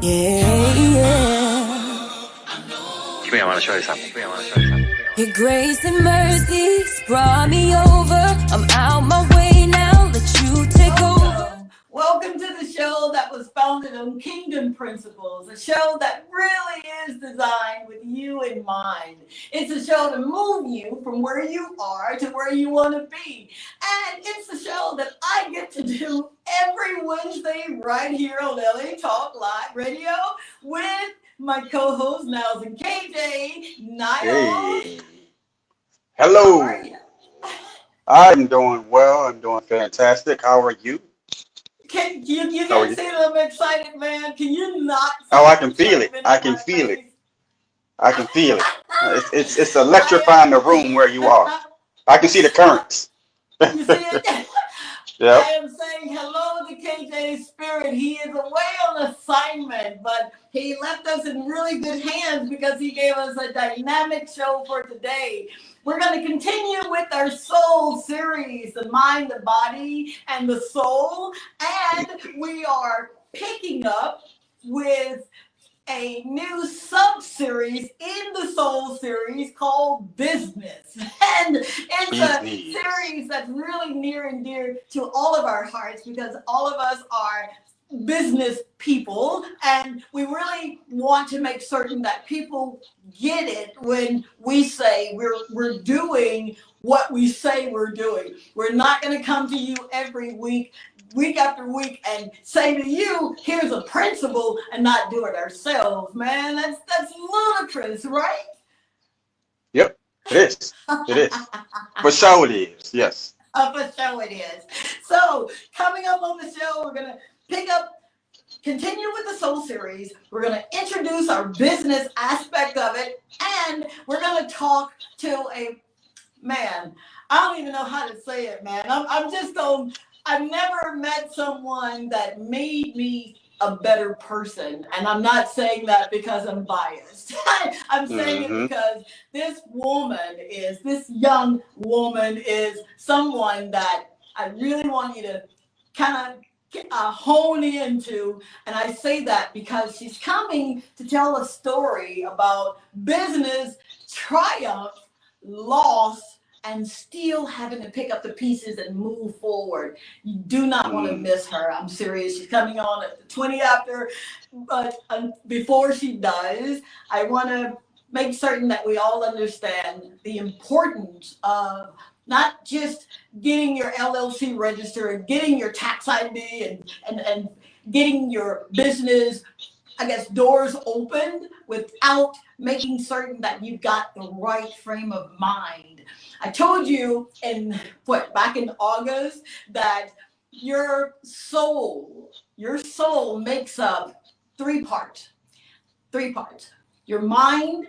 Yeah. I want to show you something. Your grace and mercies brought me over. I'm out my way now. Let you take over. Welcome to the show that was founded on kingdom principles, a show that really is designed with you in mind. It's a show to move you from where you are to where you want to be. And it's a show that I get to do every Wednesday right here on LA Talk Live Radio with my co-host Niles and KJ. Niles, Hey, how hello. are you? I'm doing well. I'm doing fantastic. How are you? You How are can you? see that I'm excited, man. Can you not Oh, see I the can feel it. excitement I in can my feel it. face? I can feel it. It's I electrifying the room where you are. I can see the currents. You see it? I Yep. am saying hello to KJ's spirit. He is away on assignment, but he left us in really good hands because he gave us a dynamic show for today. We're going to continue with our soul series, the mind, the body, and the soul. And we are picking up with a new sub-series in the Soul series called Business. And it's a Business. series that's really near and dear to all of our hearts because all of us are business people and we really want to make certain that people get it when we say we're doing what we say we're doing. We're not going to come to you every week after week and say to you, here's a principle and not do it ourselves, man. That's ludicrous, right? Yep. It is. It is. For sure it is. Yes. For sure it is. So coming up on the show, we're gonna continue with the Soul series. We're gonna introduce our business aspect of it, and we're gonna talk to a man. I don't even know how to say it, man. I'm just on. I've never met someone that made me a better person. And I'm not saying that because I'm biased. I'm saying it Mm-hmm. because this young woman is someone that I really want you to kind of hone into. And I say that because she's coming to tell a story about business triumph, loss, and still having to pick up the pieces and move forward. You do not want to Mm. miss her. I'm serious. She's coming on at 20 after, but before she does, I want to make certain that we all understand the importance of not just getting your LLC registered, getting your tax ID, and getting your business, I guess, doors opened without making certain that you've got the right frame of mind. I told you back in August that your soul makes up three parts. Three parts. Your mind,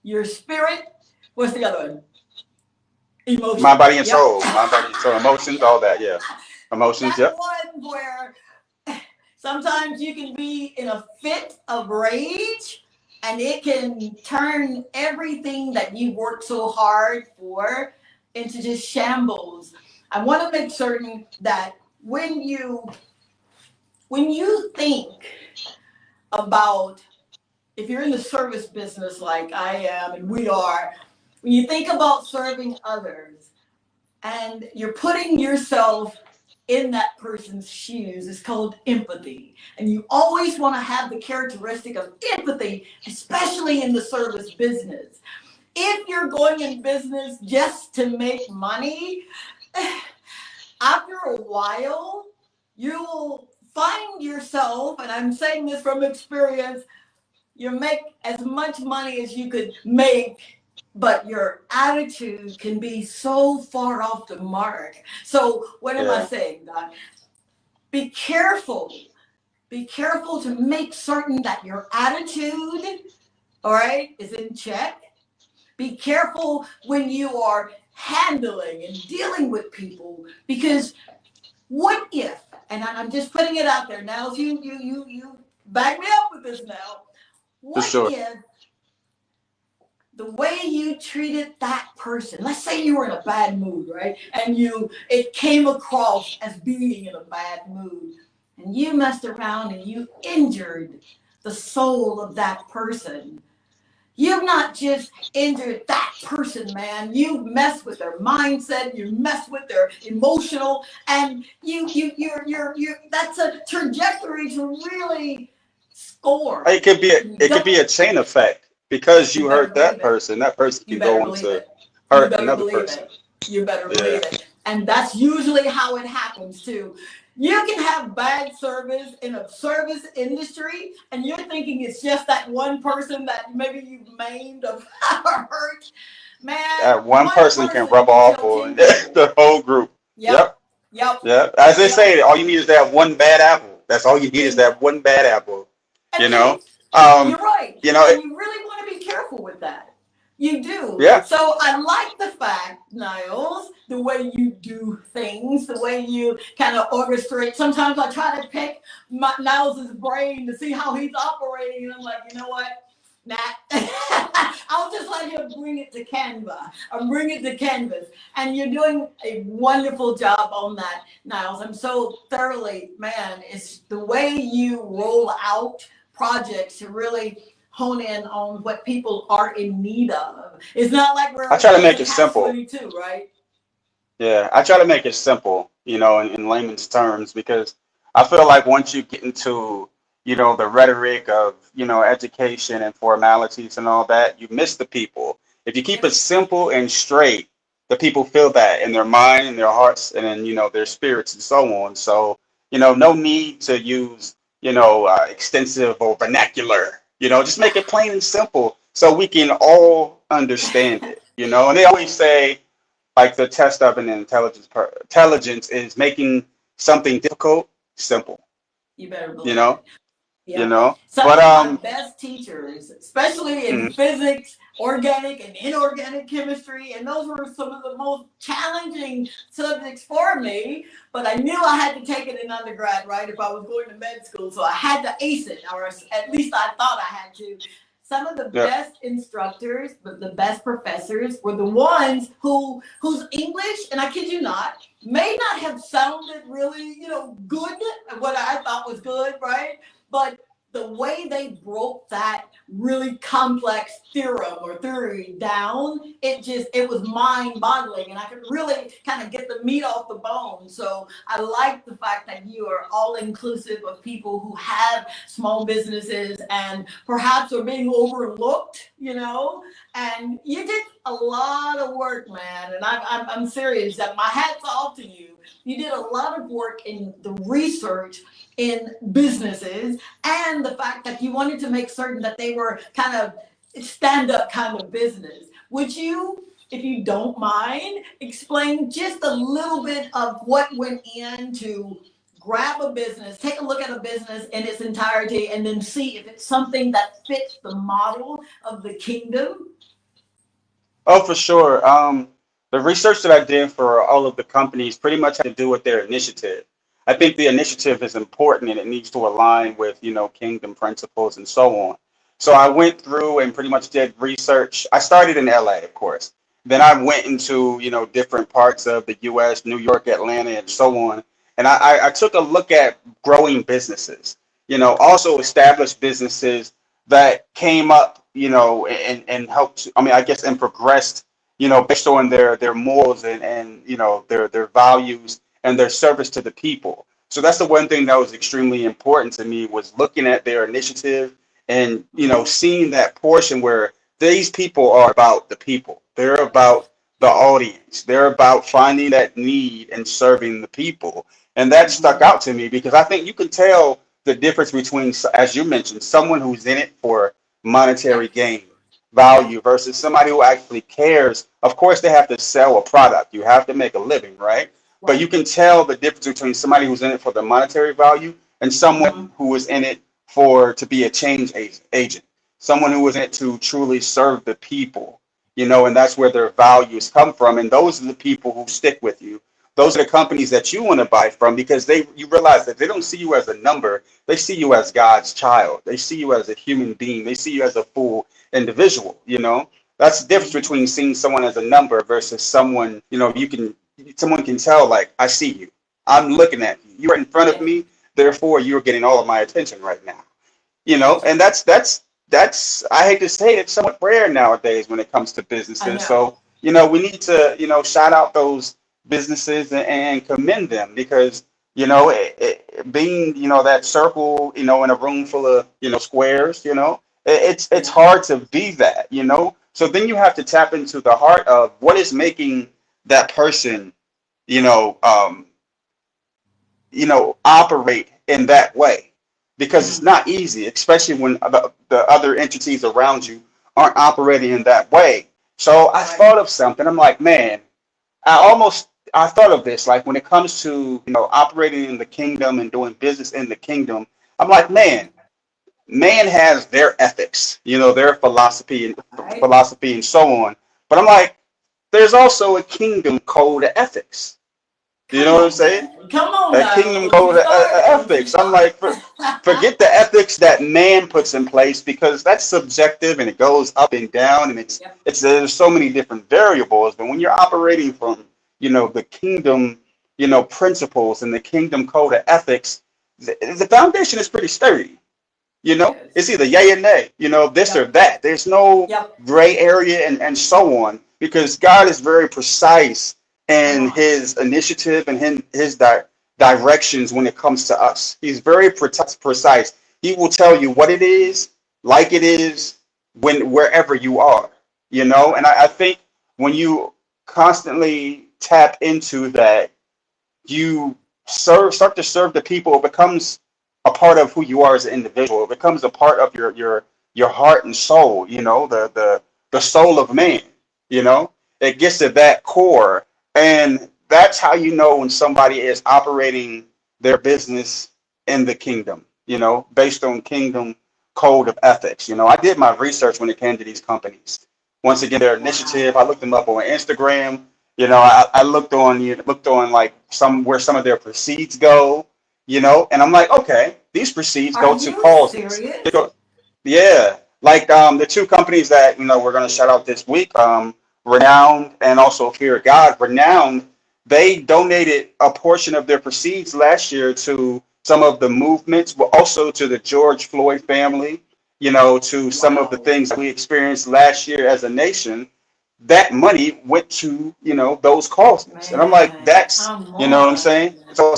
your spirit. What's the other one? Mind, Emotions. body, and Yep. soul. Mind, body, and soul. Emotions, all that. Yeah. Emotions. That Yep. one where sometimes you can be in a fit of rage and it can turn everything that you worked so hard for into just shambles. I want to make certain that when you think about, if you're in the service business like I am and we are, when you think about serving others and you're putting yourself in that person's shoes, is called empathy. And you always want to have the characteristic of empathy, especially in the service business. If you're going in business just to make money, after a while, you will find yourself, and I'm saying this from experience, you make as much money as you could make, but your attitude can be so far off the mark. So what am I Yeah. saying, Don? Be careful. Be careful to make certain that your attitude, all right, is in check. Be careful when you are handling and dealing with people, because what if, and I'm just putting it out there now, you back me up with this now. For What sure. if the way you treated that person, let's say you were in a bad mood, right? And it came across as being in a bad mood, and you messed around and you injured the the soul of that person. You've not just injured that person, man. You've messed with their mindset. You messed with their emotional, and you're. That's a trajectory to really score. It could be a chain effect because You you better hurt believe that it. person. That person You can better go on believe to it. You hurt better another believe person. it. You better Yeah. believe it. And that's usually how it happens too. You can have bad service in a service industry, and you're thinking it's just that one person that maybe you've maimed or hurt. Man, That one one person can person rub can off kill on 10 people. the whole group. Yep, Yep. yep, Yep. As they yep. say, all you need is that one bad apple. That's all you need is that one bad apple. And, You and know. you're right. You know. And you really want to be careful with that. You do. Yeah. So I like the fact, Niles, the way you do things, the way you kind of orchestrate. Sometimes I try to pick Niles' brain to see how he's operating. And I'm like, you know what? Nah. I'll just let him bring it to Canva or bring it to canvas. And you're doing a wonderful job on that, Niles. I'm so thoroughly, man, it's the way you roll out projects to really hone in on what people are in need of. It's not like I we're try to it's make a it catch simple. 22, right? Yeah, I try to make it simple, in layman's terms, because I feel like once you get into, the rhetoric of, education and formalities and all that, you miss the people. If you keep Yep. it simple and straight, the people feel that in their mind, in their hearts, and in, their spirits and so on. So, no need to use, extensive or vernacular, just make it plain and simple so we can all understand it. And they always say, like the test of an intelligence is making something difficult simple. You better You believe know, it. you Yep. know. Some But of my best teachers, especially in mm, physics, organic and inorganic chemistry, and those were some of the most challenging subjects for me. But I knew I had to take it in undergrad, right? If I was going to med school, so I had to ace it, or at least I thought I had to. Some of the yeah. best instructors, but the best professors were the ones whose English, and I kid you not, may not have sounded really, good, what I thought was good, right? But the way they broke that really complex theorem or theory down, it was mind boggling, and I could really kind of get the meat off the bone. So I like the fact that you are all inclusive of people who have small businesses and perhaps are being overlooked, and you did a lot of work, man. And I'm serious, that my hat's off to you. You did a lot of work in the research in businesses, and the fact that you wanted to make certain that they were kind of stand-up kind of business. Would you, if you don't mind, explain just a little bit of what went into grab a business, take a look at a business in its entirety, and then see if it's something that fits the model of the kingdom? Oh, for sure. The research that I did for all of the companies pretty much had to do with their initiative. I think the initiative is important and it needs to align with, kingdom principles and so on. So I went through and pretty much did research. I started in LA, of course. Then I went into, different parts of the US, New York, Atlanta, and so on. And I took a look at growing businesses, also established businesses that came up, and helped, I mean, I guess, and progressed, based on their morals and their values and their service to the people. So that's the one thing that was extremely important to me, was looking at their initiative and, seeing that portion where these people are about the people. They're about the audience. They're about finding that need and serving the people. And that stuck out to me because I think you can tell the difference between, as you mentioned, someone who's in it for Yeah, monetary gain, yeah, value, versus somebody who actually cares. Of course, they have to sell a product. You have to make a living, right? But you right. can tell the difference between somebody who's in it for the monetary value and Mm-hmm. someone who is in it for to be a change agent, someone who is in it to truly serve the people, and that's where their values come from. And those are the people who stick with you. Those are the companies that you want to buy from because you realize that they don't see you as a number. They see you as God's child. They see you as a human being. They see you as a full individual. That's the difference between seeing someone as a number versus someone, someone can tell, like, I see you. I'm looking at you. You're in front of Yeah. me. Therefore, you're getting all of my attention right now. And that's I hate to say it, it's somewhat rare nowadays when it comes to I businesses. know. So, we need to, shout out those businesses and commend them because, being, that circle, in a room full of, squares, it's Yeah. hard to be that. So then you have to tap into the heart of what is making that person, you know, um, operate in that way because it's Mm. not easy, especially when the other entities around you aren't operating in that way. So I Right. thought of something. I'm like, man, I thought of this like when it comes to operating in the kingdom and doing business in the kingdom. I'm like, Mhm. man has their ethics, their Right. philosophy and so on. But I'm like, there's also a kingdom code of ethics. You know Come what I'm on, saying? man. Come on A now. kingdom Don't you code of start. Don't you ethics. I'm start. like, forget the ethics that man puts in place because that's subjective and it goes up and down and Yep. it's there's so many different variables. But when you're operating from the kingdom principles and the kingdom code of ethics, the foundation is pretty sturdy. It is. It's either yay or nay. This or Yep. that. There's no Yep. gray area and so on because God is very precise Come in on. his initiative and his directions when it comes to us. He's very precise. He will tell you what it is, like it is, wherever you are. And I think when you constantly tap into that, you start to serve the people. It becomes a part of who you are as an individual. It becomes a part of your heart and soul. The soul of man. You know, it gets to that core, and that's how you know when somebody is operating their business in the kingdom. Based on kingdom code of ethics. I did my research when it came to these companies. Once again, their initiative. Wow. I looked them up on Instagram. I looked on like some of their proceeds go, and I'm like, okay, these proceeds Are go to you causes. They serious? go, yeah, like the two companies that we're gonna shout out this week, Renowned and also Fear of God. Renowned, they donated a portion of their proceeds last year to some of the movements, but also to the George Floyd family. To some of the Wow. things that we experienced last year as a nation, that money went to those causes, and I'm like, Man, that's come what I'm on. saying. So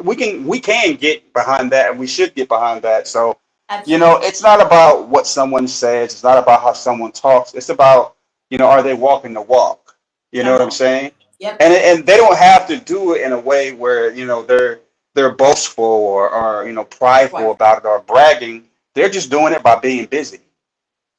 we can get behind that, and we should get behind that. So Absolutely. it's not about what someone says, it's not about how someone talks. It's about are they walking the walk? You know Come what I'm on. saying? Yep. And they don't have to do it in a way where they're boastful or prideful Right. about it or bragging. They're just doing it by being busy. By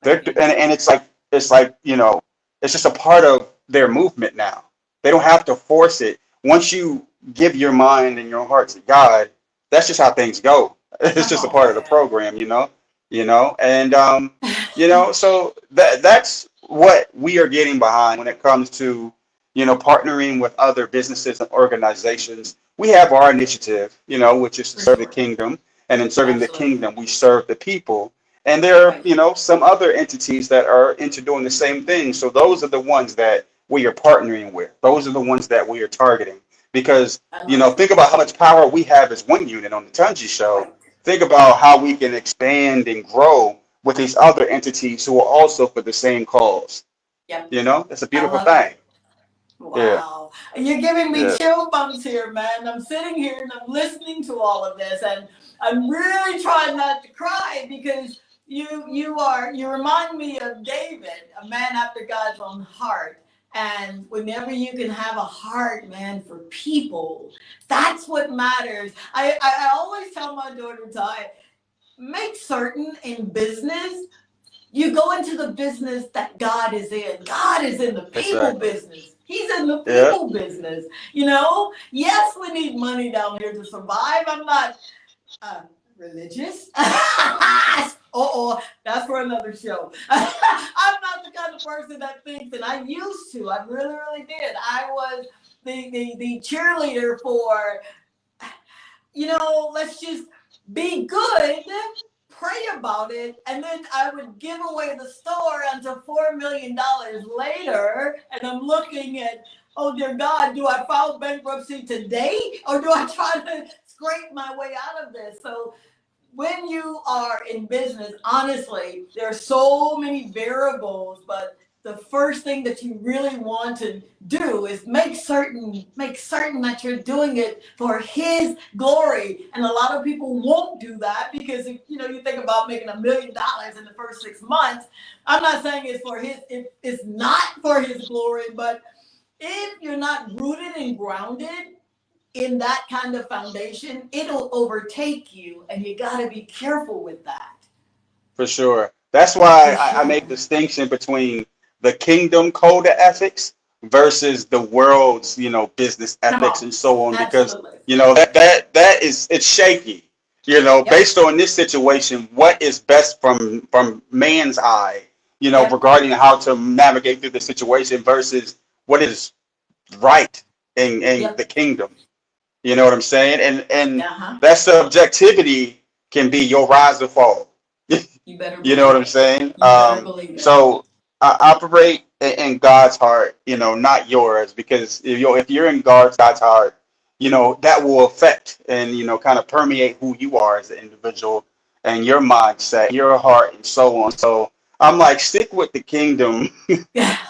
They're being and busy. it's like it's just a part of their movement now. They don't have to force it. Once you give your mind and your heart to God, that's just how things go. It's Come just a on, part of the man. program. And so that's what we are getting behind when it comes to partnering with other businesses and organizations. We have our initiative, which is to For serve the sure. kingdom, and in serving the Absolutely. kingdom, we serve the people. And there are, Right. some other entities that are into doing the same thing. So those are the ones that we are partnering with. Those are the ones that we are targeting. Because, I love it. think about how much power we have as one unit on the Tongie show. Right. Think about how we can expand and grow with these other entities who are also for the same cause. Yep. It's a I beautiful love it. thing. Yeah, Wow. You're giving me yeah. chill bumps here, man. I'm sitting here and I'm listening to all of this and I'm really trying not to cry because you remind me of David, a man after God's own heart. And whenever you can have a heart, man, for people, that's what matters. I always tell my daughter Ty, make certain in business you go into the business that God is in. God is in the people Exactly. business. He's in the Yeah. people business. Yes, we need money down here to survive. I'm not uh, religious. That's for another show. I'm not the kind of person that thinks, and I used to. I really, really did. I was the cheerleader for let's just be good, pray about it, and then I would give away the store until $4 million later, and I'm looking at, oh dear God, do I file bankruptcy today, or do I try to scrape my way out of this? So when you are in business, honestly, there are so many variables, but the first thing that you really want to do is make certain that you're doing it for his glory. And a lot of people won't do that because if you think about making $1 million in the first 6 months. I'm not saying it's not for his glory, but if you're not rooted and grounded in that kind of foundation, it'll overtake you, and you got to be careful with that. For sure. That's why For I make sure. distinction between the kingdom code of ethics versus the world's, business Come ethics on. and so on, because Absolutely. that is it's shaky. Yep. Based on this situation, what is best from man's eye, Yep. regarding how to navigate through the situation versus what is right in the Yep. kingdom. You know what I'm saying? And Uh-huh. that subjectivity can be your rise or fall. You better You know what believe I'm it. saying? You better believe it. So I operate in God's heart, not yours, because if you're in God's heart, that will affect and kind of permeate who you are as an individual and your mindset, your heart, and so on. So I'm like, stick with the kingdom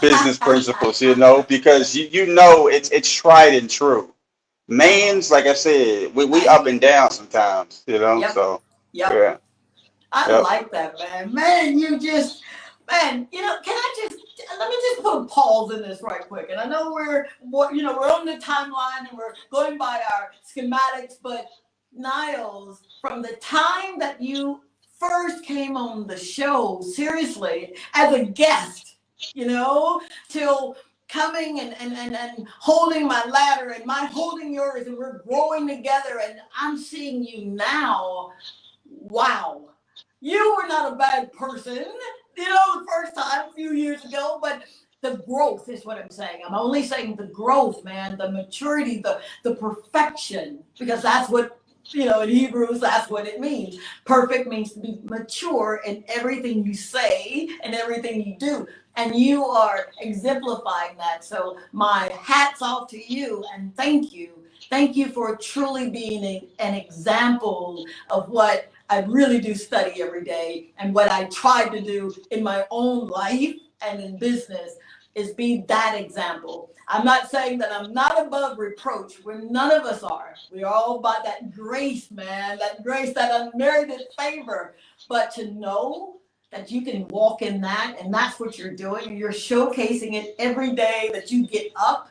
business principles, because it's tried and true. Come on. Man's, like I said, we I up hear and you. down sometimes, Yep. So Yep. yeah, I yep. like that, man. Man, man, can I let me just put a pause in this right quick. And I know we're on the timeline and we're going by our schematics, but Niles, from the time that you first came on the show, seriously, as a guest, till coming and holding my ladder and my holding yours, and we're growing together, and I'm seeing you now. Wow. You were not a bad person, the first time a few years ago, but the growth is what I'm saying. I'm only saying the growth, man, the maturity, the perfection, because that's what, in Hebrews, that's what it means. Perfect means to be mature in everything you say and everything you do. And you are exemplifying that. So my hat's off to you and thank you. Thank you for truly being an example of what I really do study every day, and what I try to do in my own life and in business is be that example. I'm not saying that I'm not above reproach, where none of us are. We're all about that grace, man, that grace, that unmerited favor. But to know that you can walk in that, and that's what you're doing, and you're showcasing it every day that you get up.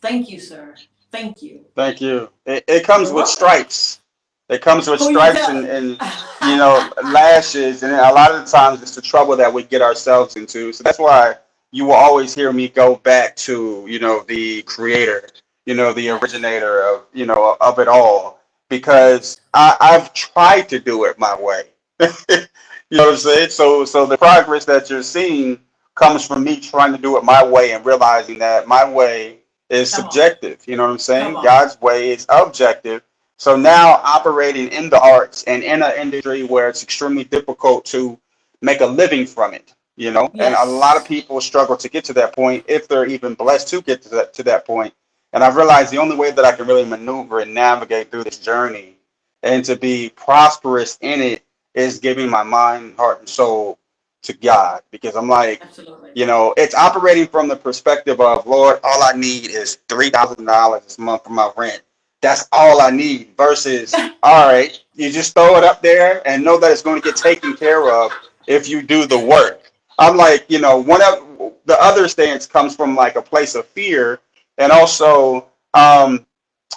Thank you, sir. Thank you. Thank you. It comes You're with welcome. stripes. It comes with Who you stripes and, telling? and lashes, and a lot of the times it's the trouble that we get ourselves into. So that's why you will always hear me go back to the creator, the Yes. originator of it all, because I've tried to do it my way. You know what I'm saying? So the progress that you're seeing comes from me trying to do it my way and realizing that my way is Come on. subjective. You know what I'm Come saying? on. God's way is objective. So now operating in the arts and in an industry where it's extremely difficult to make a living from it, and a lot of Yes. people struggle to get to that point if they're even blessed to get to that point. And I've realized the only way that I can really maneuver and navigate through this journey and to be prosperous in it is giving my mind, heart, and soul to God, because I'm like, Absolutely. it's operating from the perspective of, Lord, all I need is $3,000 this month for my rent. That's all I need. Versus, all right, you just throw it up there and know that it's going to get taken care of if you do the work. I'm like, one of the other stance comes from like a place of fear, and also,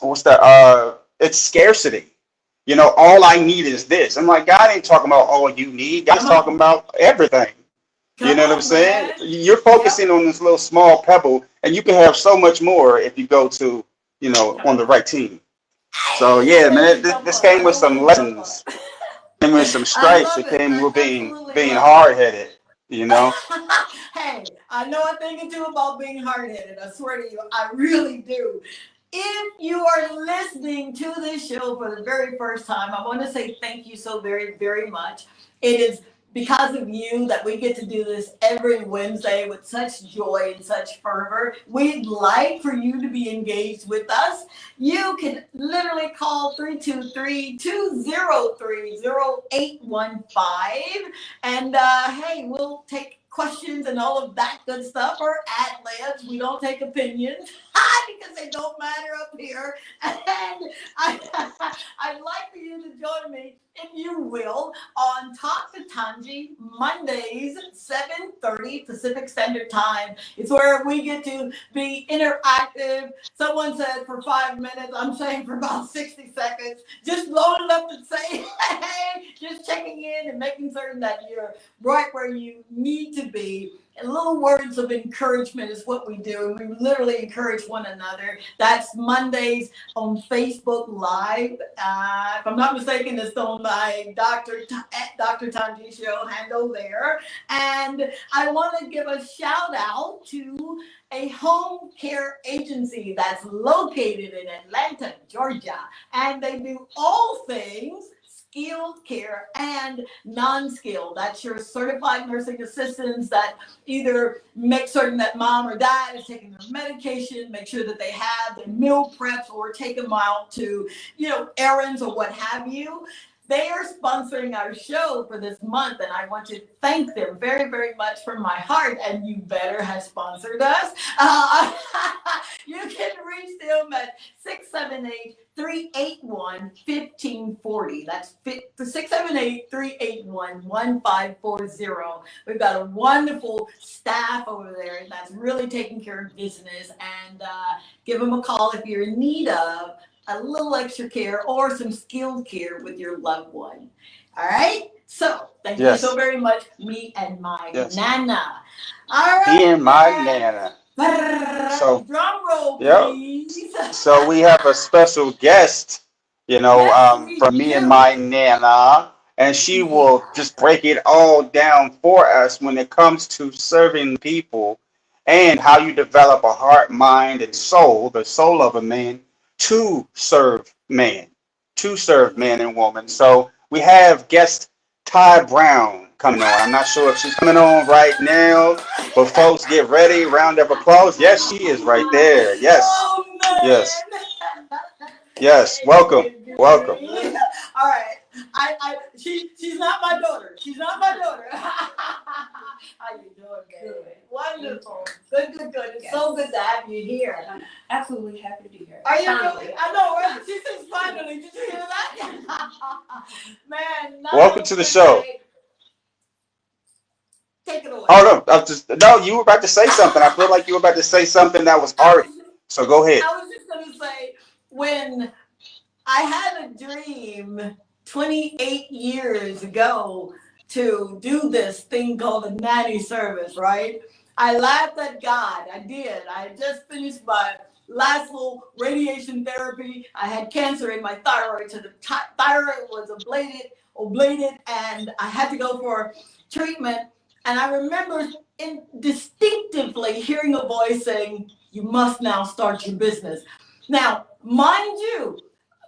what's that? It's scarcity. All I need is this. I'm like, God ain't talking about all you need. God's Come talking on. about everything. You Come know what I'm on, saying? man. You're Yep. focusing on this little small pebble, and you can have so much more if you go to, Come on the on. right team. So Hey, yeah, make man, me jump this up. I came with don't want some to jump up. lessons, came with some I stripes. love It it. came I with being absolutely being love it. hard headed. Hey, I know a thing or two about being hard headed. I swear to you, I really do. If you are listening to this show for the very first time, I want to say thank you so very, very much. It is because of you that we get to do this every Wednesday with such joy and such fervor. We'd like for you to be engaged with us. You can literally call 323-203-0815. And hey, we'll take questions and all of that good stuff, or ad libs. We don't take opinions because they don't matter up here. And I'd like for you to join me, if you will, on Talk to Tongie, Mondays at 7:30 Pacific Standard Time. It's where we get to be interactive. Someone said for 5 minutes. I'm saying for about 60 seconds. Just load it up and say, hey, just checking in and making certain that you're right where you need to be. And little words of encouragement is what we do. We literally encourage one another. That's Mondays on Facebook Live. If I'm not mistaken, it's on my Dr. Tongie show handle there. And I want to give a shout out to a home care agency that's located in Atlanta, Georgia. And they do all things skilled care and non-skilled. That's your certified nursing assistants that either make certain that mom or dad is taking their medication, make sure that they have their meal preps, or take them out to, errands or what have you. They are sponsoring our show for this month, and I want to thank them very, very much from my heart. And you better have sponsored us. You can reach them at 678-381-1540. That's 678-381-1540. We've got a wonderful staff over there that's really taking care of business. And give them a call if you're in need of a little extra care or some skilled care with your loved one. All right? So, thank you so very much, me and my Nana. All right. Me and my Nana. So, drum roll, please. So, we have a special guest, from me and my Nana. And she will just break it all down for us when it comes to serving people and how you develop a heart, mind, and soul, the soul of a man, to serve man and woman. So we have guest Ty Brown coming on. I'm not sure if she's coming on right now, but folks, get ready. Round of applause. Yes, she is right there. Yes. Yes. Yes. Welcome. Welcome. All right. She's not my daughter. She's not my daughter. How you doing, baby? Wonderful. Good. It's so good to have you here. I'm absolutely happy to be here. Are you really? I know, right? She says finally. Did you hear that? Man. Welcome to the show. Take it away. Oh, no, you were about to say something. I feel like you were about to say something that was hard. So go ahead. I was just going to say, when I had a dream 28 years ago to do this thing called a Nanny Service, right? I laughed at God. I did. I had just finished my last little radiation therapy. I had cancer in my thyroid, so the thyroid was ablated, and I had to go for treatment. And I remember distinctively hearing a voice saying, "You must now start your business." Now, mind you,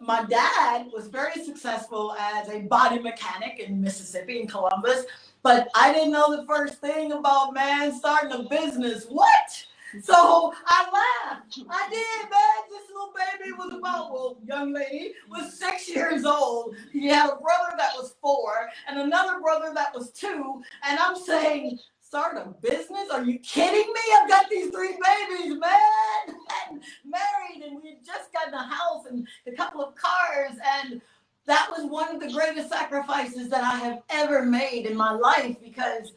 my dad was very successful as a body mechanic in Mississippi, in Columbus, but I didn't know the first thing about, man, starting a business. What? So I laughed. I did, man. This little baby was young lady was 6 years old. He had a brother that was 4 and another brother that was 2. And I'm saying, start a business? Are you kidding me? I've got these 3 babies, man. And married, and we had just gotten a house and a couple of cars. And that was one of the greatest sacrifices that I have ever made in my life, because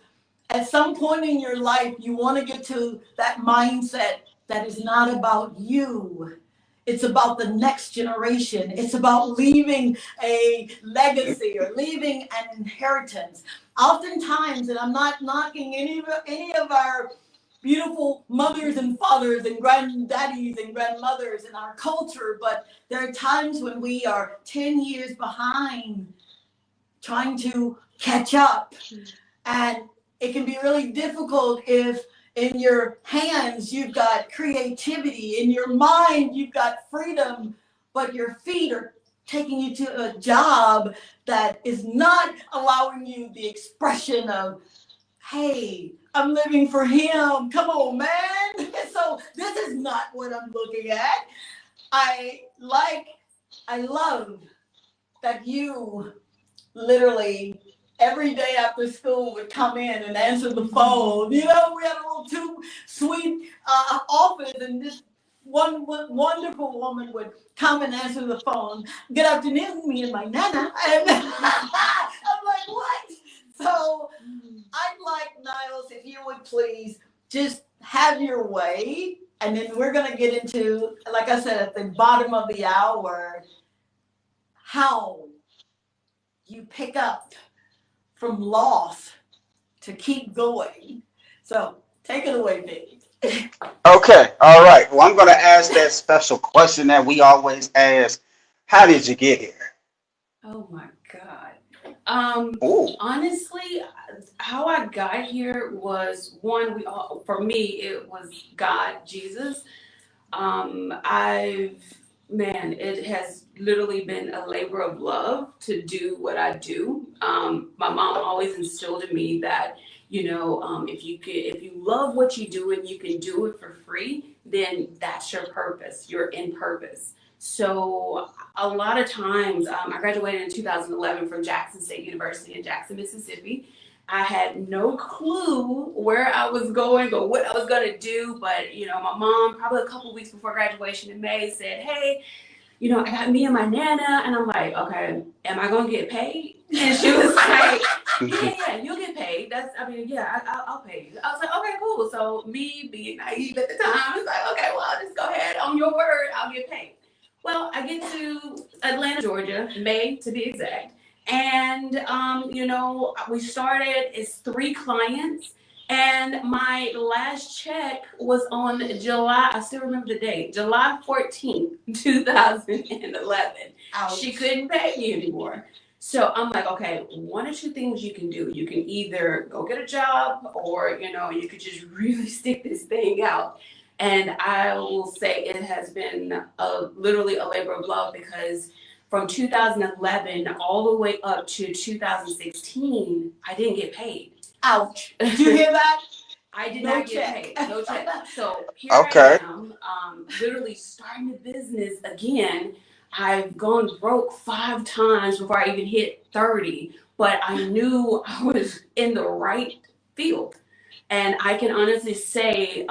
at some point in your life, you want to get to that mindset that is not about you. It's about the next generation. It's about leaving a legacy or leaving an inheritance. Oftentimes, and I'm not knocking any of our beautiful mothers and fathers and granddaddies and grandmothers in our culture, but there are times when we are 10 years behind trying to catch up. And it can be really difficult if in your hands you've got creativity, in your mind you've got freedom, but your feet are taking you to a job that is not allowing you the expression of, hey, I'm living for him. Come on, man. So this is not what I'm looking at. I love that you literally every day after school would come in and answer the phone. You know, we had a little too sweet office, and this one wonderful woman would come and answer the phone. Good afternoon, me and my nana. And I'm like, what? So I'd like, Niles, if you would please just have your way. And then we're going to get into, like I said, at the bottom of the hour, how you pick up from loss to keep going. So take it away, baby. Okay, all right. Well, I'm going to ask that special question that we always ask. How did you get here? Oh my God. Ooh. Honestly, how I got here was one, for me, it was God, Jesus. It has literally been a labor of love to do what I do. My mom always instilled in me that, if you love what you do and you can do it for free, then that's your purpose. You're in purpose. So a lot of times, I graduated in 2011 from Jackson State University in Jackson, Mississippi. I had no clue where I was going or what I was going to do, but my mom, probably a couple weeks before graduation in May, said, "Hey, I got me and my nana," and I'm like, "Okay, am I going to get paid?" And she was like, "Yeah, you'll get paid. I'll pay you." I was like, "Okay, cool." So me being naive at the time, I was like, "Okay, well, just go ahead on your word. I'll get paid." Well, I get to Atlanta, Georgia, May to be exact. And, we started, it's 3 clients. And my last check was on July, I still remember the date, July 14th, 2011. Ouch. She couldn't pay me anymore. So I'm like, okay, one or two things you can do. You can either go get a job or, you could just really stick this thing out. And I will say it has been literally a labor of love because from 2011 all the way up to 2016, I didn't get paid. Ouch. Did you hear that? I did No not get check. paid. No check. So here Okay. I am, literally starting a business again. I've gone broke 5 times before I even hit 30, but I knew I was in the right field. And I can honestly say,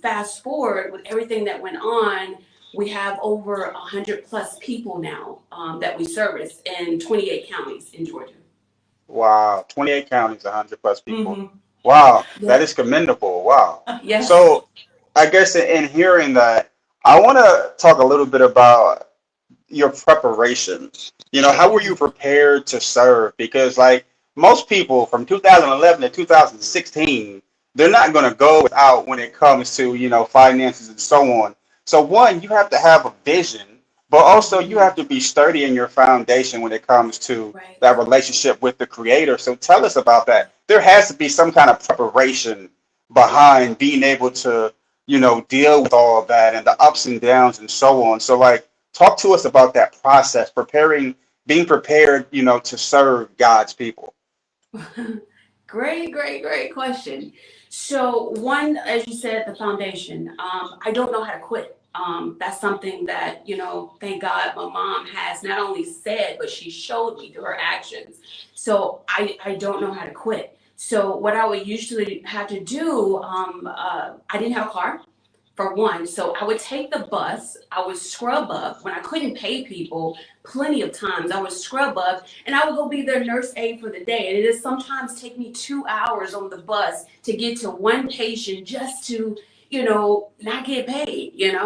fast forward with everything that went on, we have over 100 plus people now that we service in 28 counties in Georgia. Wow. 28 counties, 100 plus people. Mm-hmm. Wow. That Yep. is commendable. Wow. Yes. So I guess in hearing that, I want to talk a little bit about your preparation. How were you prepared to serve? Because like most people from 2011 to 2016, they're not going to go without when it comes to, finances and so on. So one, you have to have a vision, but also you have to be sturdy in your foundation when it comes to Right. that relationship with the creator. So tell us about that. There has to be some kind of preparation behind being able to, deal with all of that and the ups and downs and so on. So like, talk to us about that process, being prepared, to serve God's people. Great question. So one, as you said, the foundation. I don't know how to quit. That's something that, thank God my mom has not only said, but she showed me through her actions. So I don't know how to quit. So what I would usually have to do, I didn't have a car. For one, so I would take the bus, I would scrub up when I couldn't pay people plenty of times. I would scrub up and I would go be their nurse aide for the day. And it is sometimes take me 2 hours on the bus to get to one patient just to, not get paid, and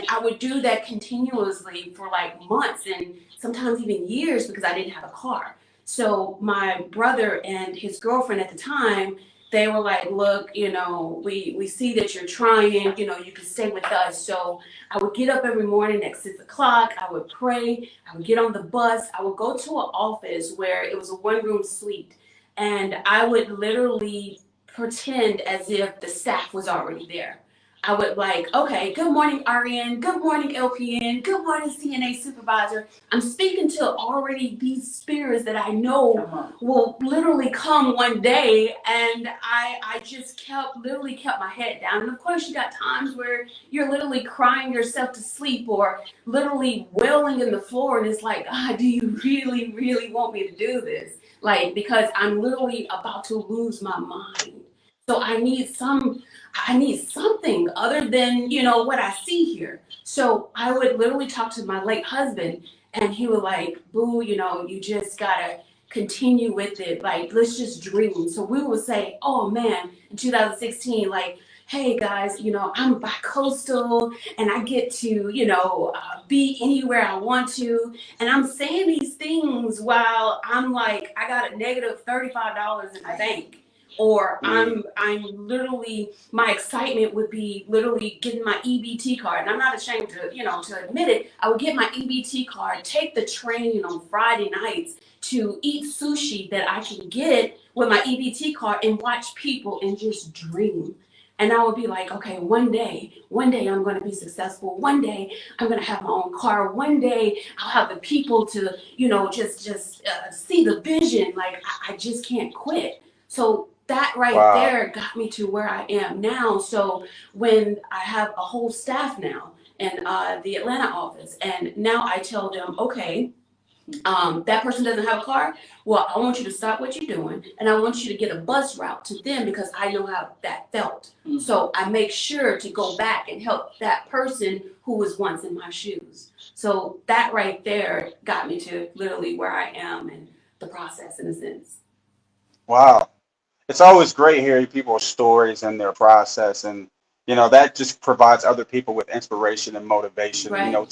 I would do that continuously for like months and sometimes even years because I didn't have a car. So my brother and his girlfriend at the time, they were like, "Look, we see that you're trying, you can stay with us." So I would get up every morning at 6 o'clock. I would pray. I would get on the bus. I would go to an office where it was a 1-room suite. And I would literally pretend as if the staff was already there. I would like, okay, good morning, RN, good morning, LPN, good morning, CNA supervisor. I'm speaking to already these spirits that I know will literally come one day. And I just literally kept my head down. And of course, you got times where you're literally crying yourself to sleep or literally wailing in the floor. And it's like, ah, do you really, really want me to do this? Like, because I'm literally about to lose my mind. So I need something other than, what I see here. So I would literally talk to my late husband and he would like, boo, you just gotta continue with it. Like, let's just dream. So we would say, oh man, in 2016, like, hey guys, I'm bi-coastal and I get to, be anywhere I want to. And I'm saying these things while I'm like, I got a negative $35 in my bank. Or I'm literally, my excitement would be literally getting my EBT card. And I'm not ashamed to admit it. I would get my EBT card, take the train on Friday nights to eat sushi that I can get with my EBT card and watch people and just dream. And I would be like, okay, one day I'm going to be successful. One day I'm going to have my own car. One day I'll have the people to, just see the vision. Like I just can't quit. So that right Wow. there got me to where I am now. So when I have a whole staff now in the Atlanta office, and now I tell them, okay, that person doesn't have a car. Well, I want you to stop what you're doing, and I want you to get a bus route to them because I know how that felt. Mm-hmm. So I make sure to go back and help that person who was once in my shoes. So that right there got me to literally where I am in the process, in a sense. Wow. It's always great hearing people's stories and their process, and that just provides other people with inspiration and motivation, Right.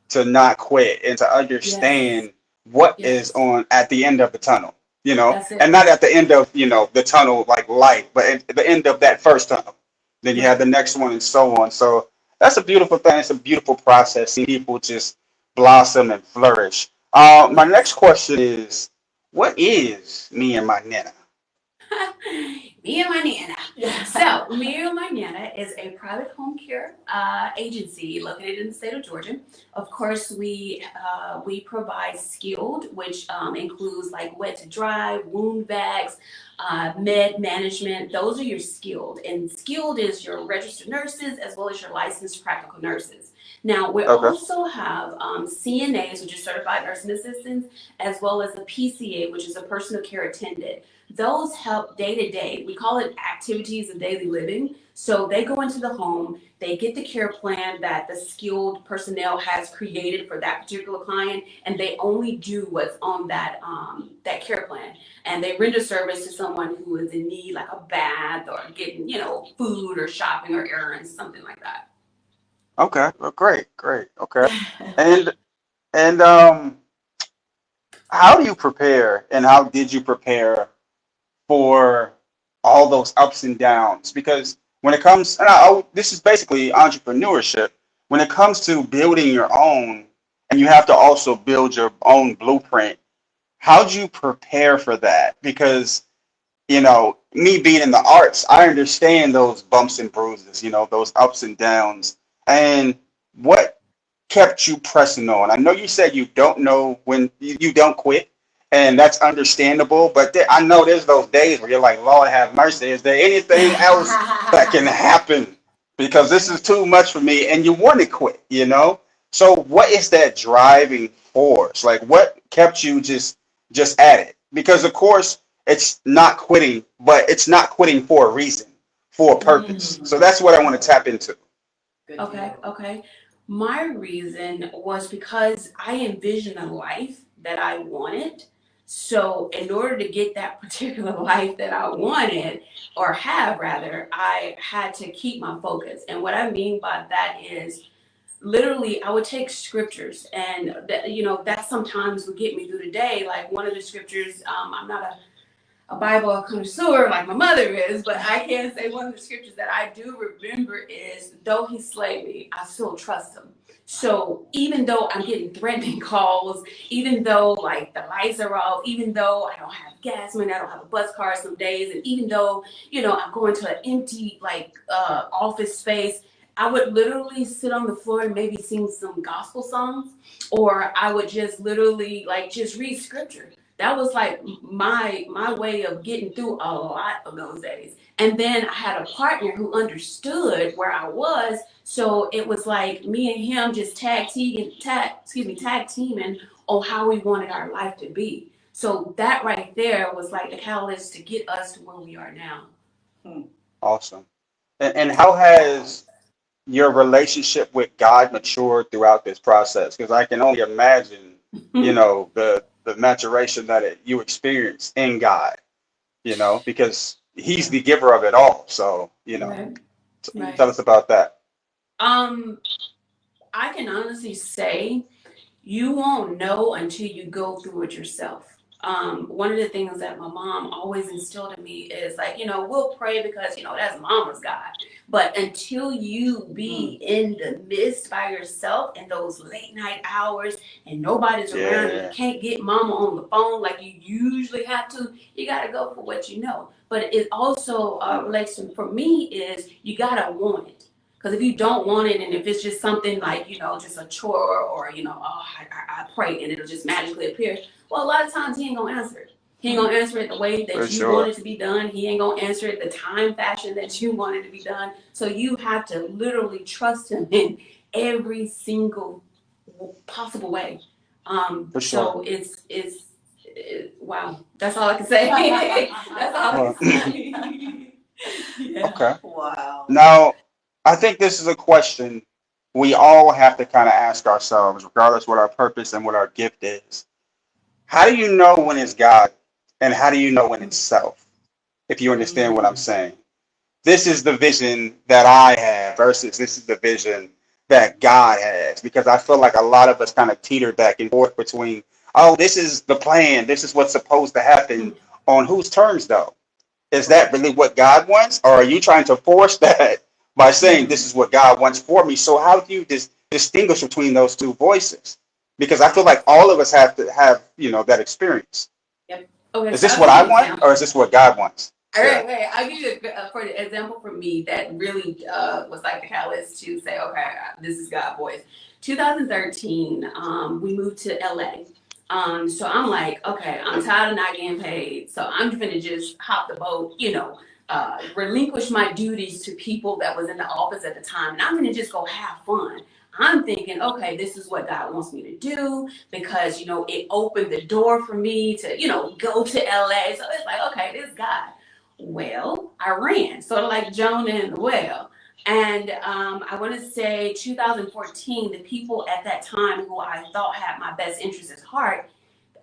To not quit and to Yes. understand what is Yes. on at the end of the tunnel, That's and it. not at the end of the tunnel like light, but at the end of that first tunnel. Then you have Right. the next one and so on. So that's a beautiful thing. It's a beautiful process. Seeing people just blossom and flourish. My next Yes. question is, what is me and my Nana? Me and my Nana. So, Me and my Nana is a private home care agency located in the state of Georgia. Of course, we provide skilled, which includes like wet to dry, wound bags, med management. Those are your skilled, and skilled is your registered nurses as well as your licensed practical nurses. Now, we Okay. also have CNAs, which is certified nursing assistants, as well as a PCA, which is a personal care attendant. Those help day to day. We call it activities of daily living. So they go into the home, they get the care plan that the skilled personnel has created for that particular client, and they only do what's on that care plan. And they render service to someone who is in need, like a bath or getting, food or shopping or errands, something like that. Okay. Well, great. Great. Okay. And how do you prepare, and how did you prepare for all those ups and downs? Because when it comes, this is basically entrepreneurship. When it comes to building your own, and you have to also build your own blueprint, how do you prepare for that? Because me being in the arts, I understand those bumps and bruises, those ups and downs. And what kept you pressing on? I know you said you don't know when you don't quit, and that's understandable. But I know there's those days where you're like, Lord have mercy, is there anything else that can happen? Because this is too much for me, and you want to quit. So what is that driving force? Like, what kept you just at it? Because of course it's not quitting, but it's not quitting for a reason, for a purpose. So that's what I want to tap into. Okay, okay. My reason was because I envisioned a life that I wanted. So, in order to get that particular life that I wanted, or have rather, I had to keep my focus. And what I mean by that is literally, I would take scriptures, and that sometimes would get me through the day. Like one of the scriptures, I'm not a Bible connoisseur like my mother is, but I can say one of the scriptures that I do remember is, though he slay me, I still trust him. So even though I'm getting threatening calls, even though like the lights are off, even though I don't have gas money, I don't have a bus card some days, and even though, I'm going to an empty office space, I would literally sit on the floor and maybe sing some gospel songs, or I would just literally just read scripture. That was like my way of getting through a lot of those days. And then I had a partner who understood where I was, so it was like me and him just tag teaming on how we wanted our life to be. So that right there was like the catalyst to get us to where we are now. Awesome. And how has your relationship with God matured throughout this process? Because I can only imagine, the maturation that you experience in God, because He's the giver of it all. So, Right. tell us about that. I can honestly say you won't know until you go through it yourself. One of the things that my mom always instilled in me is we'll pray because, that's mama's God. But until you be in the midst by yourself in those late night hours and nobody's around, you can't get mama on the phone like you usually have to, you got to go for what you know. But it also relates to, for me, is you got to want it. Because if you don't want it, and if it's just something like, just a chore, or, I pray and it'll just magically appear, well, a lot of times he ain't going to answer it. He ain't going to answer it the way that you want it to be done. He ain't going to answer it the time fashion that you want it to be done. So you have to literally trust him in every single possible way. So it's wow. That's all I can say. That's all I can say. Okay. Wow. Now, I think this is a question we all have to kind of ask ourselves, regardless what our purpose and what our gift is. How do you know when it's God, and how do you know when it's self? If you understand what I'm saying. This is the vision that I have versus this is the vision that God has, because I feel like a lot of us kind of teeter back and forth between, oh, this is the plan, this is what's supposed to happen. On whose terms, though? Is that really what God wants, or are you trying to force that by saying this is what God wants for me? So how do you distinguish between those two voices? Because I feel like all of us have to have, that experience. Yep. Okay, is this what I want, or is this what God wants? All right, I'll give you for the example for me that really was like the catalyst to say, okay, this is God's voice. 2013, we moved to LA. So I'm like, okay, I'm tired of not getting paid, so I'm gonna just hop the boat, relinquish my duties to people that was in the office at the time, and I'm gonna just go have fun. I'm thinking, okay, this is what God wants me to do, because it opened the door for me to go to LA. So it's like, okay, this is God. Well, I ran, sort of like Jonah in the whale. And I want to say 2014, the people at that time who I thought had my best interest at heart,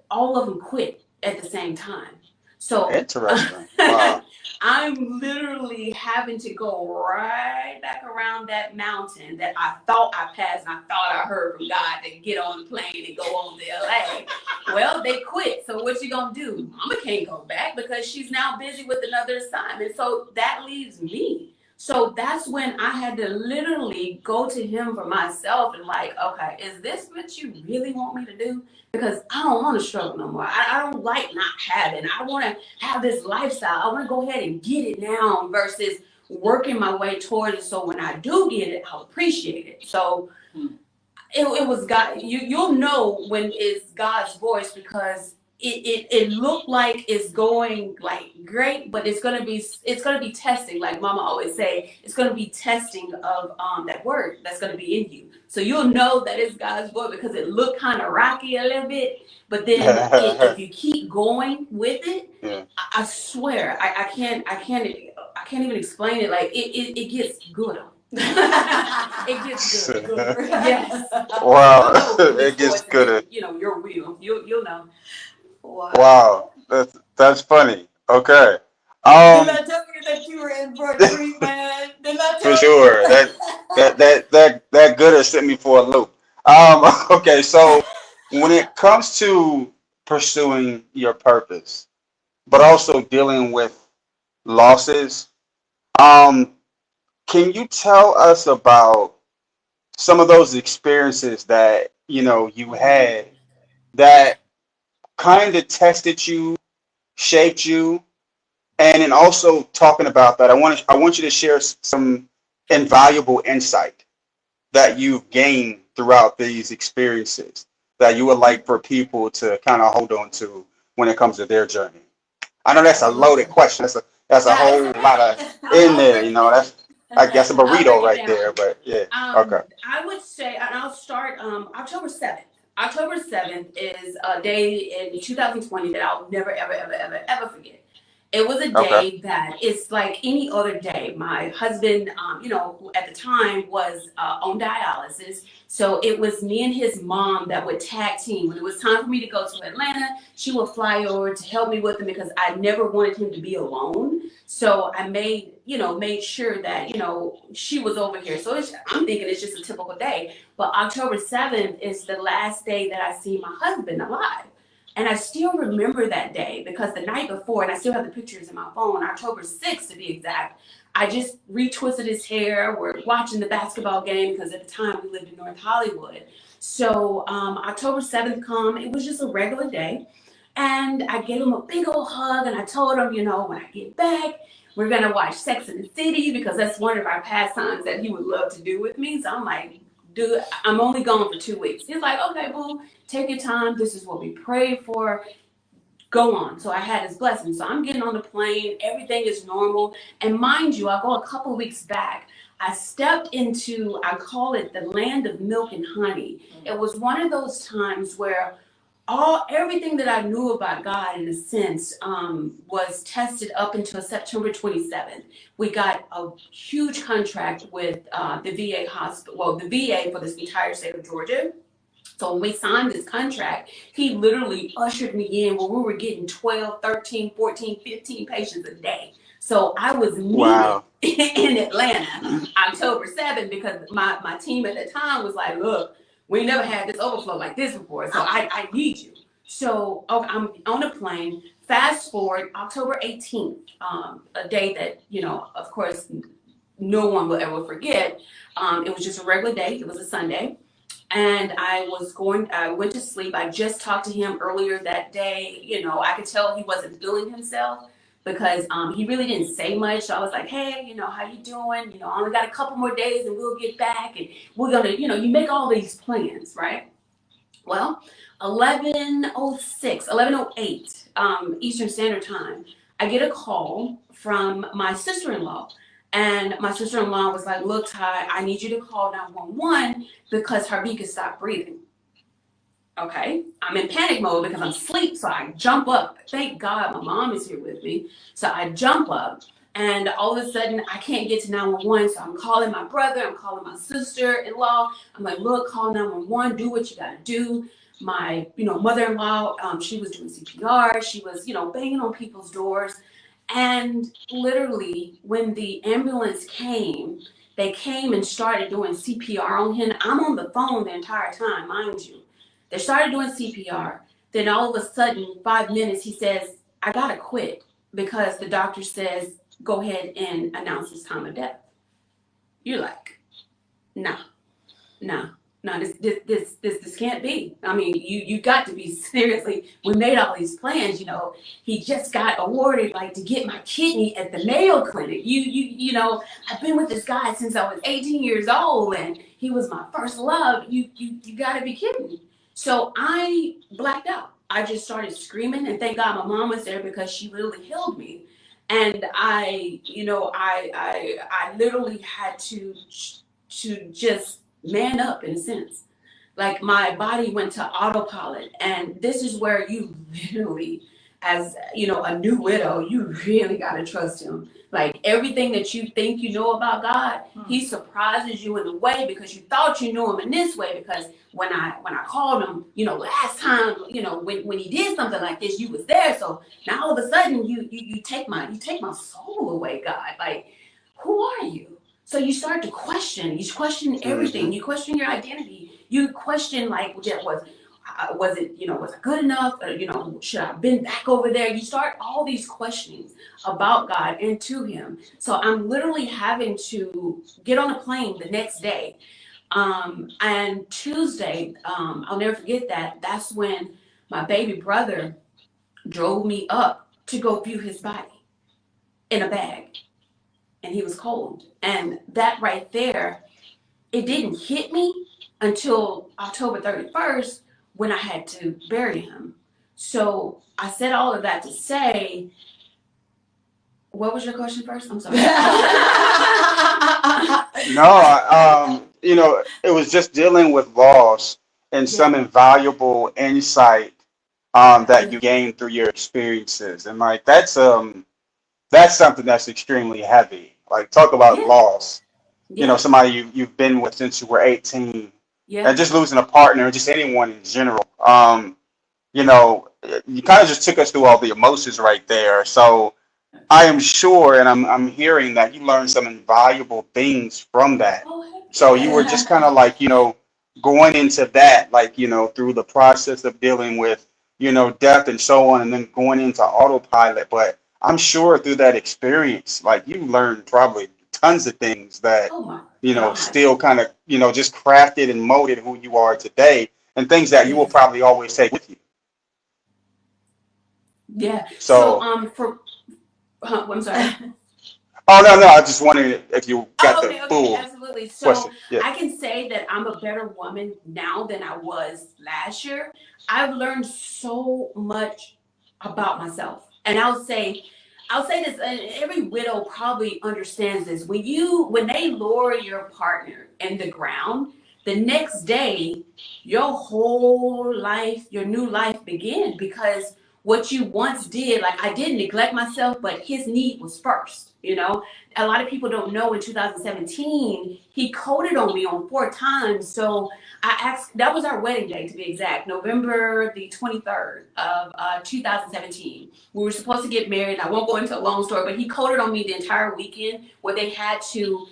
all of them quit at the same time. So interesting. Wow. I'm literally having to go right back around that mountain that I thought I passed and I thought I heard from God to get on the plane and go on to LA. Well, they quit. So what you gonna do? Mama can't go back because she's now busy with another assignment. So that leaves me. So that's when I had to literally go to him for myself and like, okay, is this what you really want me to do? Because I don't want to struggle no more. I don't like not having. I want to have this lifestyle. I want to go ahead and get it now versus working my way towards it. So when I do get it, I'll appreciate it. So it was God. You'll know when it's God's voice, because it looked like it's going like great, but it's gonna be testing. Like Mama always say, it's gonna be testing of that word that's gonna be in you. So you'll know that it's God's voice because it looked kind of rocky a little bit, but then if you keep going with it, I swear I can't even explain it. Like it gets good. It gets good. Yes. Wow. It gets good. Your will. You'll know. Wow. That's funny. Okay. Did I tell you that you were in for a treat, man? Did I tell for sure. That good has sent me for a loop. Okay, so when it comes to pursuing your purpose, but also dealing with losses. Um, can you tell us about some of those experiences that you had that kind of tested you, shaped you, and then also talking about that, I want you to share some invaluable insight that you've gained throughout these experiences that you would like for people to kind of hold on to when it comes to their journey. I know that's a loaded Absolutely. question. That's a Yeah, it's whole lot of okay. in I'll there. break That's I guess a I'll break burrito it right there. down. But yeah, okay, I would say, and I'll start October 7th. October 7th is a day in 2020 that I'll never, ever, ever, ever, ever forget. It was a okay, day that it's like any other day. My husband, who at the time was on dialysis, so it was me and his mom that would tag team. When it was time for me to go to Atlanta, she would fly over to help me with him because I never wanted him to be alone. So I made sure that, she was over here. So I'm thinking it's just a typical day. But October 7th is the last day that I see my husband alive. And I still remember that day because the night before, and I still have the pictures in my phone, October 6th to be exact, I just retwisted his hair. We're watching the basketball game because at the time we lived in North Hollywood. So October 7th come, it was just a regular day. And I gave him a big old hug and I told him, when I get back, we're gonna watch Sex and the City because that's one of our pastimes that he would love to do with me. So I'm like, dude, I'm only gone for 2 weeks. He's like, okay, boo, take your time. This is what we prayed for. Go on. So I had his blessing. So I'm getting on the plane. Everything is normal. And mind you, I go a couple weeks back. I stepped into, I call it the land of milk and honey. It was one of those times where everything that I knew about God in a sense was tested up until September 27th. We got a huge contract with the VA hospital, well, the VA for this entire state of Georgia. So when we signed this contract, he literally ushered me in where we were getting 12, 13, 14, 15 patients a day. So I was needed wow, in Atlanta October 7th because my team at the time was like, look, we never had this overflow like this before. So I need you. So I'm on a plane. Fast forward October 18th, a day that, of course, no one will ever forget. It was just a regular day. It was a Sunday. And I went to sleep. I just talked to him earlier that day. I could tell he wasn't feeling himself because he really didn't say much. So I was like, hey, how you doing? I only got a couple more days and we'll get back. And we're going to, you make all these plans, right? Well, 11:08 Eastern Standard Time, I get a call from my sister-in-law. And my sister-in-law was like, look, Ty, I need you to call 911 because Harbika stopped breathing. Okay, I'm in panic mode because I'm asleep, so I jump up. Thank God my mom is here with me. So I jump up, and all of a sudden I can't get to 911. So I'm calling my brother, I'm calling my sister-in-law. I'm like, look, call 911, do what you gotta do. My, mother-in-law, she was doing CPR. She was, banging on people's doors. And literally, when the ambulance came, they came and started doing CPR on him. I'm on the phone the entire time, mind you. They started doing CPR. Then all of a sudden, 5 minutes, he says, I gotta quit because the doctor says, go ahead and announce his time of death. You're like, nah, nah, nah, this can't be. I mean, you got to be seriously, we made all these plans, he just got awarded like to get my kidney at the Mayo Clinic. I've been with this guy since I was 18 years old and he was my first love. You gotta be kidding me. So I blacked out. I just started screaming and thank God my mom was there because she literally held me. And I literally had to just man up in a sense. Like my body went to autopilot. And this is where you literally, as a new widow, you really gotta trust him. Like everything that you think you know about God, he surprises you in a way because you thought you knew him in this way. Because when I called him, last time, when he did something like this, you was there. So now all of a sudden you take my soul away, God. Like, who are you? So you start to question. You question everything. You question your identity. You question like, Was it, was it good enough? Should I have been back over there? You start all these questionings about God and to him. So I'm literally having to get on a plane the next day. And Tuesday, I'll never forget that. That's when my baby brother drove me up to go view his body in a bag. And he was cold. And that right there, it didn't hit me until October 31st when I had to bury him. So I said all of that to say, what was your question first? I'm sorry. No, it was just dealing with loss and some invaluable insight that you gained through your experiences, and like that's something that's extremely heavy. Like talk about loss. Yeah. Somebody you've been with since you were 18, Yeah. and just losing a partner, just anyone in general. You kind of just took us through all the emotions right there. So I am sure, and I'm hearing that you learned some invaluable things from that. So you were just kind of like, going into that, like, through the process of dealing with, death and so on, and then going into autopilot. But I'm sure through that experience, like you learned probably tons of things that, Oh my God. still kind of, just crafted and molded who you are today, and things that you will probably always take with you. Yeah. So I'm sorry. Oh, no. I just wondered if you got the full Absolutely. So question. Yeah. I can say that I'm a better woman now than I was last year. I've learned so much about myself. And I'll say this, and every widow probably understands this. When they lower your partner in the ground, the next day, your whole life, your new life begins, because what you once did, like I didn't neglect myself, but his need was first. A lot of people don't know in 2017, he coded on me on 4 times. So I asked, that was our wedding day to be exact, November the 23rd of 2017. We were supposed to get married. I won't go into a long story, but he coded on me the entire weekend where they had to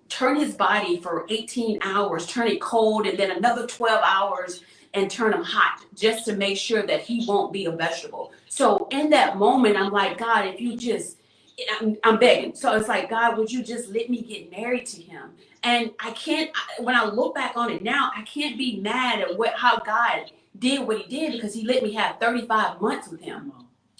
turn his body for 18 hours, turn it cold, and then another 12 hours and turn him hot, just to make sure that he won't be a vegetable. So in that moment, I'm like, God, if you just, I'm begging. So it's like, God, would you just let me get married to him? And when I look back on it now, I can't be mad at how God did what he did, because he let me have 35 months with him.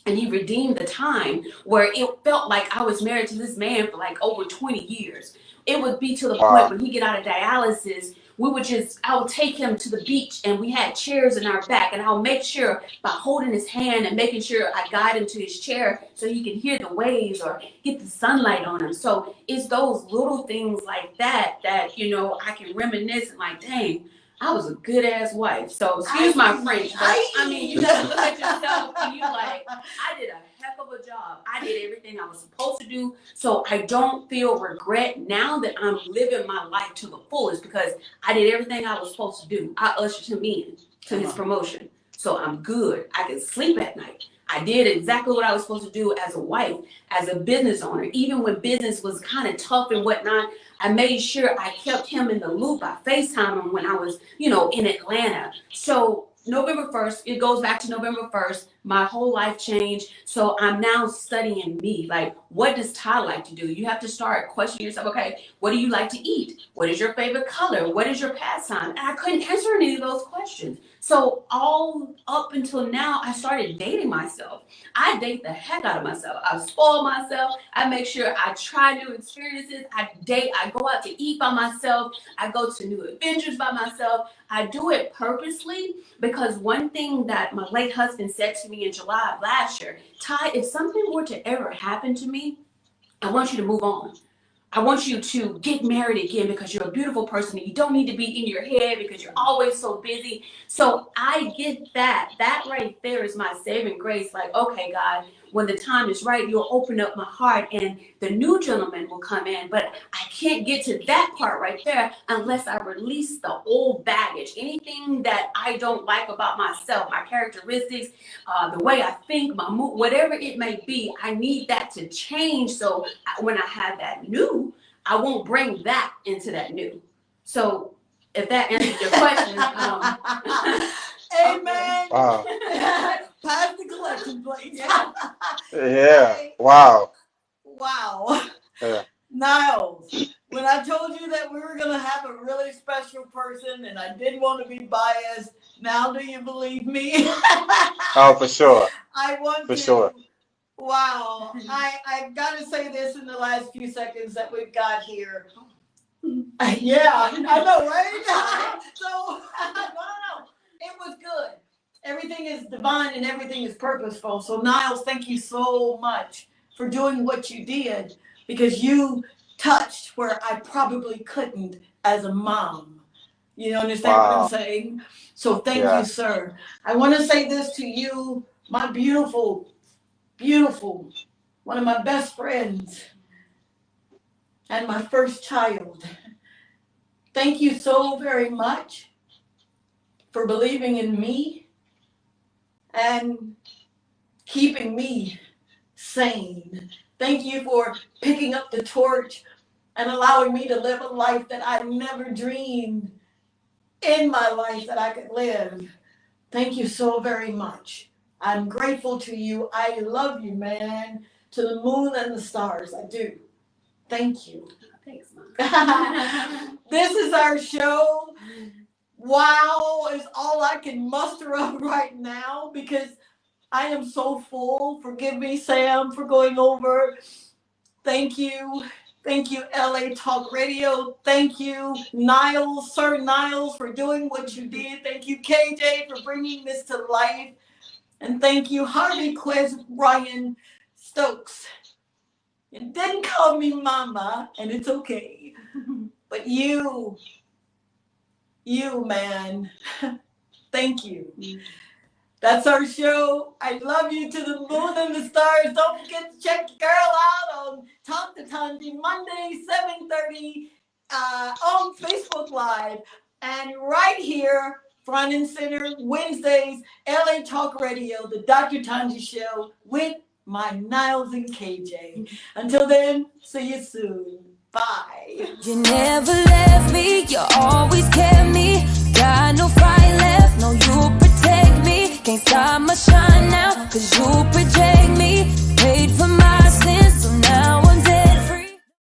And he redeemed the time where it felt like I was married to this man for like over 20 years. It would be to the point when he get out of dialysis, I would take him to the beach, and we had chairs in our back, and I'll make sure by holding his hand and making sure I guide him to his chair so he can hear the waves or get the sunlight on him. So it's those little things like that I can reminisce and like, dang, I was a good ass wife. So excuse my French, but I mean, you just look at yourself and you like, I did a heck of a job. I did everything I was supposed to do. So I don't feel regret now that I'm living my life to the fullest, because I did everything I was supposed to do. I ushered him in to his promotion. So I'm good. I can sleep at night. I did exactly what I was supposed to do as a wife, as a business owner. Even when business was kind of tough and whatnot, I made sure I kept him in the loop. I FaceTimed him when I was, in Atlanta. So November 1st, it goes back to November 1st. My whole life changed. So I'm now studying me. Like, what does Ty like to do? You have to start questioning yourself. Okay, what do you like to eat? What is your favorite color? What is your pastime? And I couldn't answer any of those questions. So all up until now, I started dating myself. I date the heck out of myself. I spoil myself. I make sure I try new experiences. I go out to eat by myself. I go to new adventures by myself. I do it purposely, because one thing that my late husband said to me in July of last year, Ty, if something were to ever happen to me, I want you to move on. I want you to get married again, because you're a beautiful person and you don't need to be in your head because you're always so busy. So I get that. That right there is my saving grace. Like, okay, God, when the time is right, you'll open up my heart and the new gentleman will come in. But I can't get to that part right there unless I release the old baggage. Anything that I don't like about myself, my characteristics, the way I think, my mood, whatever it may be, I need that to change. So when I have that new, I won't bring that into that new. So if that answers your question, Amen. Wow. Pass the collection plate. Yeah. Wow. Wow. Yeah. Niles, when I told you that we were going to have a really special person and I didn't want to be biased, now do you believe me? Oh, for sure. I want For to. sure. Wow. I've got to say this in the last few seconds that we've got here. Yeah, I know, right? So, no. It was good. Everything is divine and everything is purposeful. So, Niles, thank you so much for doing what you did because you touched where I probably couldn't as a mom. You understand what I'm Wow. saying? So, thank you, Yeah. sir. I want to say this to you, my beautiful, beautiful, one of my best friends and my first child. Thank you so very much for believing in me and keeping me sane. Thank you for picking up the torch and allowing me to live a life that I never dreamed in my life that I could live. Thank you so very much. I'm grateful to you. I love you, man. To the moon and the stars. I do. Thank you. Thanks, Mom. This is our show. Wow is all I can muster up right now because I am so full. Forgive me, Sam, for going over. Thank you. Thank you, LA Talk Radio. Thank you, Niles, Sir Niles, for doing what you did. Thank you, KJ, for bringing this to life. And thank you, Harvey Quez Ryan Stokes. You didn't call me mama, and it's okay. But you, man, thank you. That's our show. I love you to the moon and the stars. Don't forget to check your girl out on Talk to Tongie Monday, 7:30 on Facebook Live. And right here, front and center, Wednesdays, LA Talk Radio, the Dr. Tongie Show with my Niles and KJ. Until then, see you soon. Bye. You never left me, you're all